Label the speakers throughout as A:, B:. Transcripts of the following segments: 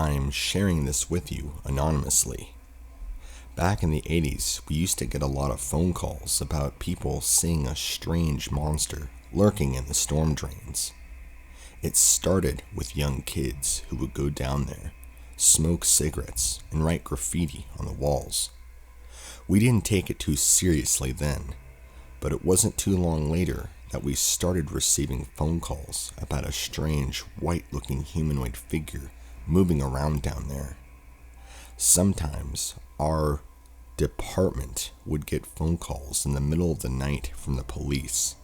A: I'm sharing this with you anonymously. Back in the 80s, we used to get a lot of phone calls about people seeing a strange monster lurking in the storm drains. It started with young kids who would go down there, smoke cigarettes, and write graffiti on the walls. We didn't take it too seriously then, but it wasn't too long later that we started receiving phone calls about a strange, white-looking humanoid figure moving around down there. Sometimes our department would get phone calls in the middle of the night from the police,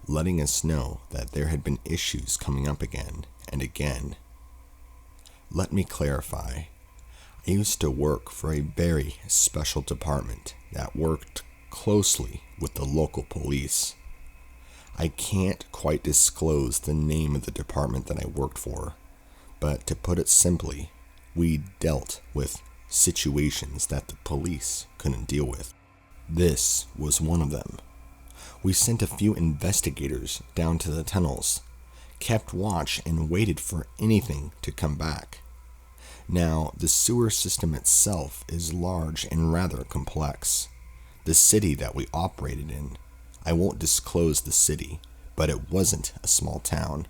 A: letting us know that there had been issues coming up again and again. Let me clarify. I used to work for a very special department that worked closely with the local police. I can't quite disclose the name of the department that I worked for, but to put it simply, we dealt with situations that the police couldn't deal with. This was one of them. We sent a few investigators down to the tunnels, kept watch, and waited for anything to come back. Now, the sewer system itself is large and rather complex. The city that we operated in, I won't disclose the city, but it wasn't a small town.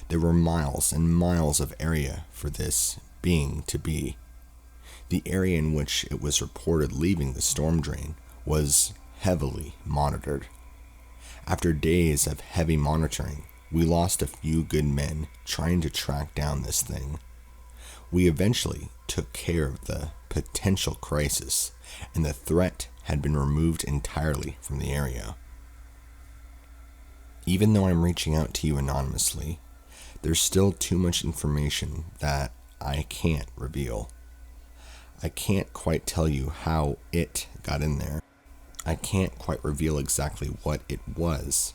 A: There were miles and miles of area for this being to be. The area in which it was reported leaving the storm drain was heavily monitored. After days of heavy monitoring, we lost a few good men trying to track down this thing. We eventually took care of the potential crisis, and the threat had been removed entirely from the area. Even though I'm reaching out to you anonymously, there's still too much information that I can't reveal. I can't quite tell you how it got in there. I can't quite reveal exactly what it was,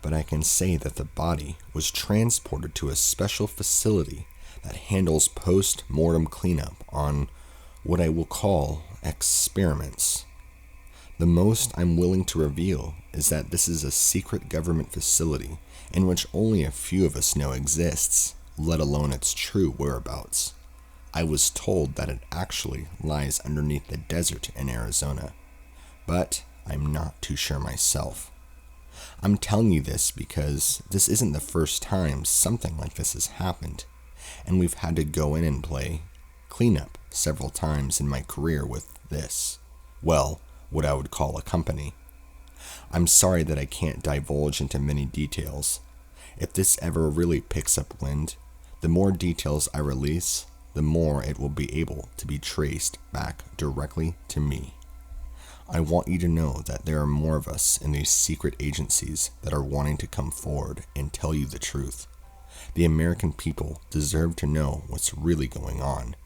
A: but I can say that the body was transported to a special facility that handles post-mortem cleanup on what I will call experiments. The most I'm willing to reveal is that this is a secret government facility in which only a few of us know exists, let alone its true whereabouts. I was told that it actually lies underneath the desert in Arizona, but I'm not too sure myself. I'm telling you this because this isn't the first time something like this has happened, and we've had to go in and play cleanup several times in my career with this, well, what I would call a company. I'm sorry that I can't divulge into many details. If this ever really picks up wind, the more details I release, the more it will be able to be traced back directly to me. I want you to know that there are more of us in these secret agencies that are wanting to come forward and tell you the truth. The American people deserve to know what's really going on.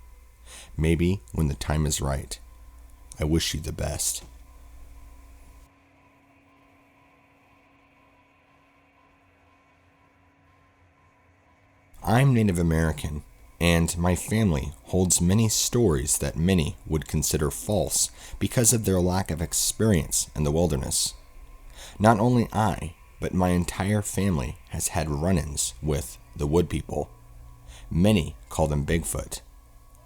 A: Maybe when the time is right. I wish you the best. I'm Native American, and my family holds many stories that many would consider false because of their lack of experience in the wilderness. Not only I, but my entire family has had run-ins with the wood people. Many call them Bigfoot,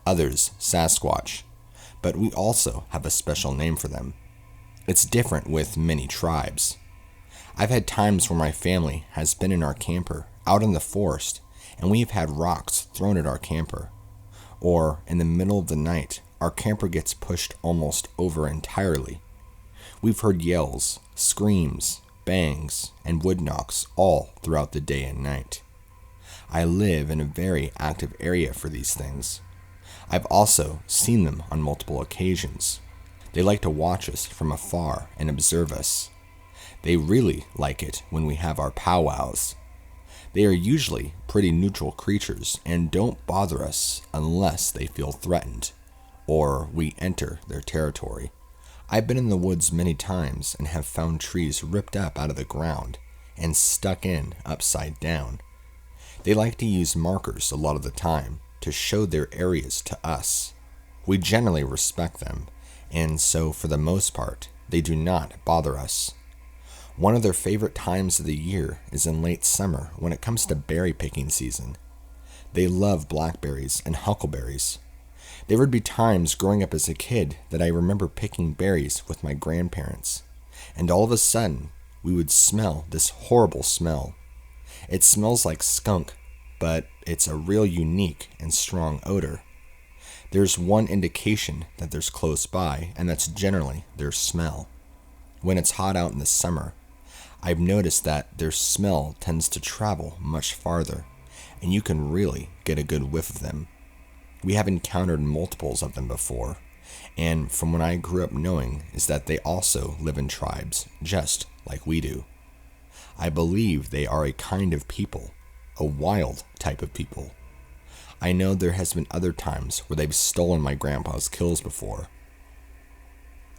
A: others Sasquatch, but we also have a special name for them. It's different with many tribes. I've had times where my family has been in our camper out in the forest, and we've had rocks thrown at our camper. Or, in the middle of the night, our camper gets pushed almost over entirely. We've heard yells, screams, bangs, and wood knocks all throughout the day and night. I live in a very active area for these things. I've also seen them on multiple occasions. They like to watch us from afar and observe us. They really like it when we have our powwows. They are usually pretty neutral creatures and don't bother us unless they feel threatened, or we enter their territory. I've been in the woods many times and have found trees ripped up out of the ground and stuck in upside down. They like to use markers a lot of the time to show their areas to us. We generally respect them, and so for the most part, they do not bother us. One of their favorite times of the year is in late summer when it comes to berry picking season. They love blackberries and huckleberries. There would be times growing up as a kid that I remember picking berries with my grandparents, and all of a sudden, we would smell this horrible smell. It smells like skunk, but it's a real unique and strong odor. There's one indication that there's close by, and that's generally their smell. When it's hot out in the summer, I've noticed that their smell tends to travel much farther, and you can really get a good whiff of them. We have encountered multiples of them before, and from what I grew up knowing is that they also live in tribes, just like we do. I believe they are a kind of people, a wild type of people. I know there has been other times where they've stolen my grandpa's kills before.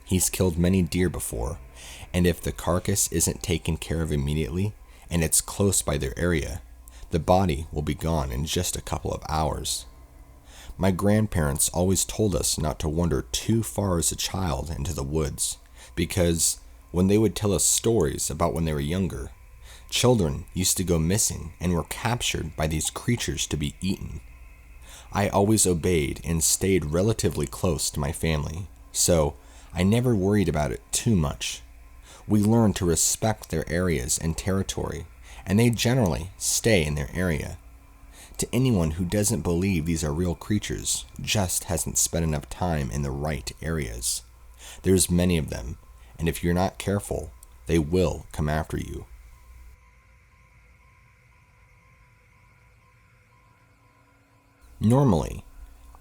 A: He's killed many deer before, and if the carcass isn't taken care of immediately, and it's close by their area, the body will be gone in just a couple of hours. My grandparents always told us not to wander too far as a child into the woods, because when they would tell us stories about when they were younger, children used to go missing and were captured by these creatures to be eaten. I always obeyed and stayed relatively close to my family, so I never worried about it too much. We learned to respect their areas and territory, and they generally stay in their area. To anyone who doesn't believe these are real creatures, just hasn't spent enough time in the right areas. There's many of them, and if you're not careful, they will come after you. Normally,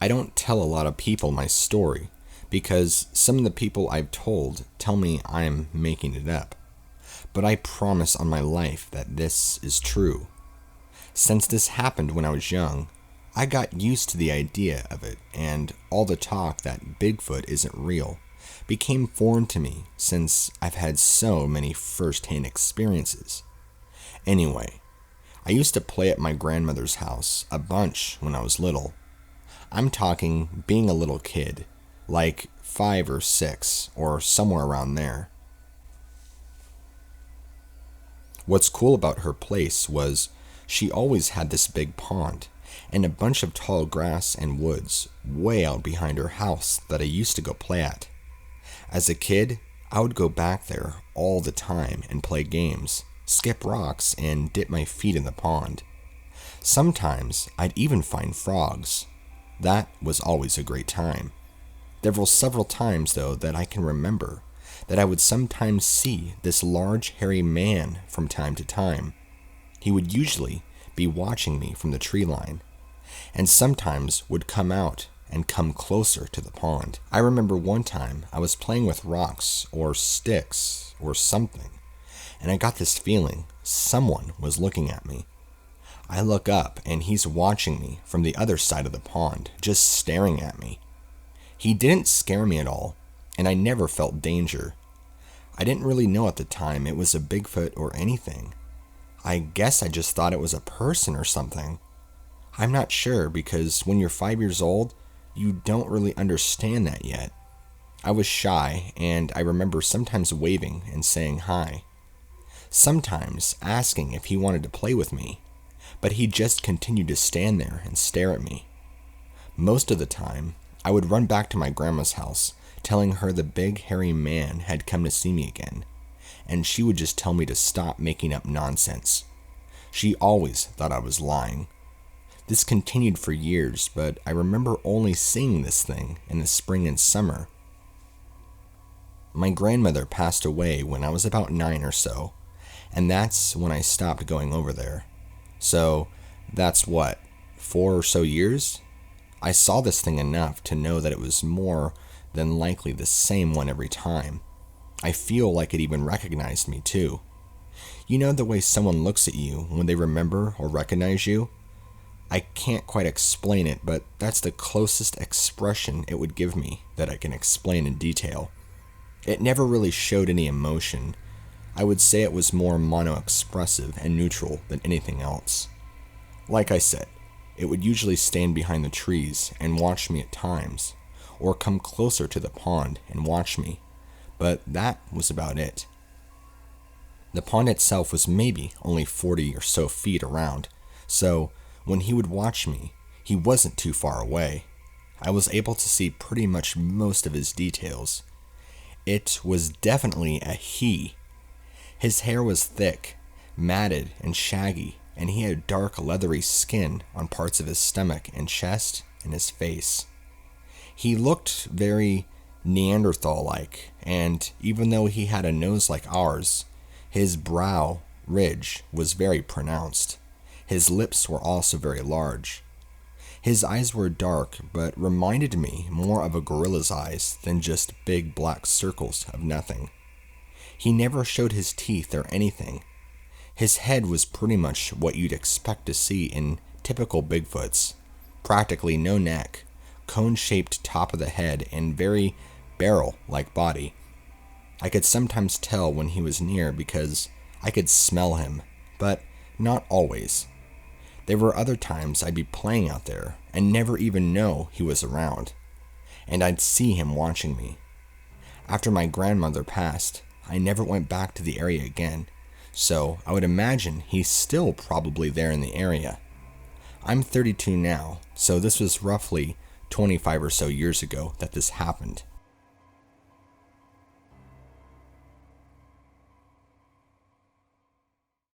A: I don't tell a lot of people my story, because some of the people I've told tell me I'm making it up. But I promise on my life that this is true. Since this happened when I was young, I got used to the idea of it, and all the talk that Bigfoot isn't real became foreign to me since I've had so many first-hand experiences. Anyway, I used to play at my grandmother's house a bunch when I was little. I'm talking being a little kid, like 5 or 6, or somewhere around there. What's cool about her place was she always had this big pond and a bunch of tall grass and woods way out behind her house that I used to go play at. As a kid, I would go back there all the time and play games, skip rocks, and dip my feet in the pond. Sometimes I'd even find frogs. That was always a great time. There were several times, though, that I can remember that I would sometimes see this large, hairy man from time to time. He would usually be watching me from the tree line, and sometimes would come out and come closer to the pond. I remember one time I was playing with rocks or sticks or something, and I got this feeling someone was looking at me. I look up, and he's watching me from the other side of the pond, just staring at me. He didn't scare me at all, and I never felt danger. I didn't really know at the time it was a Bigfoot or anything. I guess I just thought it was a person or something. I'm not sure, because when you're 5 years old, you don't really understand that yet. I was shy, and I remember sometimes waving and saying hi. Sometimes asking if he wanted to play with me, but he just continued to stand there and stare at me. Most of the time, I would run back to my grandma's house, telling her the big hairy man had come to see me again, and she would just tell me to stop making up nonsense. She always thought I was lying. This continued for years, but I remember only seeing this thing in the spring and summer. My grandmother passed away when I was about 9 or so, and that's when I stopped going over there. So, that's what, 4 or so years? I saw this thing enough to know that it was more than likely the same one every time. I feel like it even recognized me too. You know the way someone looks at you when they remember or recognize you? I can't quite explain it, but that's the closest expression it would give me that I can explain in detail. It never really showed any emotion. I would say it was more mono-expressive and neutral than anything else. Like I said, it would usually stand behind the trees and watch me at times, or come closer to the pond and watch me, but that was about it. The pond itself was maybe only 40 or so feet around, so When he would watch me, he wasn't too far away. I was able to see pretty much most of his details. It was definitely a he. His hair was thick, matted and shaggy, and he had dark leathery skin on parts of his stomach and chest and his face. He looked very Neanderthal-like, and even though he had a nose like ours, his brow ridge was very pronounced. His lips were also very large. His eyes were dark, but reminded me more of a gorilla's eyes than just big black circles of nothing. He never showed his teeth or anything. His head was pretty much what you'd expect to see in typical Bigfoots. Practically no neck, cone-shaped top of the head, and very barrel-like body. I could sometimes tell when he was near because I could smell him, but not always. There were other times I'd be playing out there and never even know he was around, and I'd see him watching me. After my grandmother passed, I never went back to the area again, so I would imagine he's still probably there in the area. I'm 32 now, so this was roughly 25 or so years ago that this happened,